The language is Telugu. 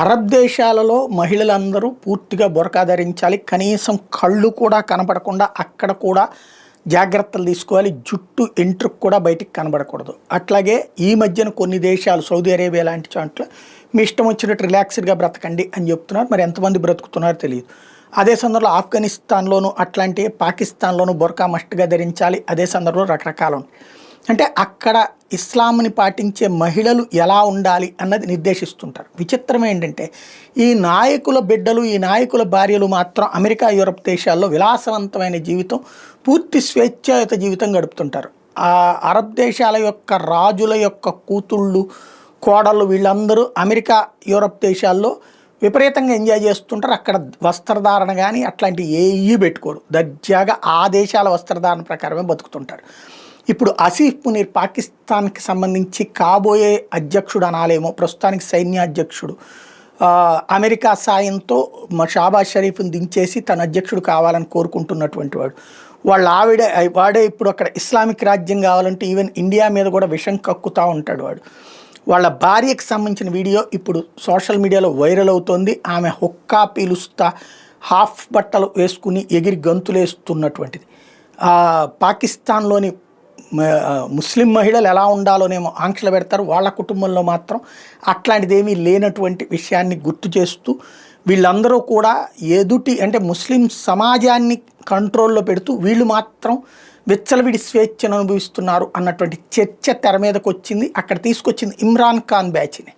అరబ్ దేశాలలో మహిళలందరూ పూర్తిగా బురకా ధరించాలి. కనీసం కళ్ళు కూడా కనపడకుండా అక్కడ కూడా జాగ్రత్తలు తీసుకోవాలి. జుట్టు ఎంట్రుకు కూడా బయటికి కనబడకూడదు. అట్లాగే ఈ మధ్యన కొన్ని దేశాలు సౌదీ అరేబియా లాంటి చోట్ల మీ ఇష్టం వచ్చినట్టు రిలాక్స్డ్గా బ్రతకండి అని చెప్తున్నారు. మరి ఎంతమంది బ్రతుకుతున్నారో తెలియదు. అదే సందర్భంలో ఆఫ్ఘనిస్తాన్లోను అట్లాంటి పాకిస్తాన్లోను బురకా మస్ట్గా ధరించాలి. అదే సందర్భంలో రకరకాలు అంటే అక్కడ ఇస్లాంని పాటించే మహిళలు ఎలా ఉండాలి అన్నది నిర్దేశిస్తుంటారు. విచిత్రం ఏంటంటే ఈ నాయకుల బిడ్డలు, ఈ నాయకుల భార్యలు మాత్రం అమెరికా, యూరప్ దేశాల్లో విలాసవంతమైన జీవితం, పూర్తి స్వేచ్ఛాయుత జీవితం గడుపుతుంటారు. ఆ అరబ్ దేశాల యొక్క రాజుల యొక్క కూతుళ్ళు, కోడళ్ళు వీళ్ళందరూ అమెరికా, యూరప్ దేశాల్లో విపరీతంగా ఎంజాయ్ చేస్తుంటారు. అక్కడ వస్త్రధారణ కానీ అట్లాంటి ఏవి పెట్టుకోరు. దర్జాగా ఆ దేశాల వస్త్రధారణ ప్రకారమే బతుకుతుంటారు. ఇప్పుడు ఆసిఫ్ మునీర్ పాకిస్తాన్కి సంబంధించి కాబోయే అధ్యక్షుడు అనాలేమో, ప్రస్తుతానికి సైన్యాధ్యక్షుడు, అమెరికా సాయంతో షాబాజ్ షరీఫ్ని దించేసి తన అధ్యక్షుడు కావాలని కోరుకుంటున్నటువంటి వాడు. వాడే ఇప్పుడు అక్కడ ఇస్లామిక్ రాజ్యం కావాలంటే ఈవెన్ ఇండియా మీద కూడా విషం కక్కుతూ ఉంటాడు వాడు. వాళ్ళ భార్యకి సంబంధించిన వీడియో ఇప్పుడు సోషల్ మీడియాలో వైరల్ అవుతోంది. ఆమె హుక్కా పీలుస్తా హాఫ్ బట్టలు వేసుకుని ఎగిరి గంతులేస్తున్నటువంటిది. పాకిస్తాన్లోని ముస్లిం మహిళలు ఎలా ఉండాలోనేమో ఆంక్షలు పెడతారు. వాళ్ళ కుటుంబంలో మాత్రం అట్లాంటిది ఏమీ లేనటువంటి విషయాన్ని గుర్తు చేస్తూ వీళ్ళందరూ కూడా అంటే ముస్లిం సమాజాన్ని కంట్రోల్లో పెడుతూ వీళ్ళు మాత్రం విచ్చలవిడి స్వేచ్ఛను అనుభవిస్తున్నారు అన్నటువంటి చర్చ తెర మీదకి వచ్చింది. అక్కడ తీసుకొచ్చింది ఇమ్రాన్ ఖాన్ బ్యాచ్ని.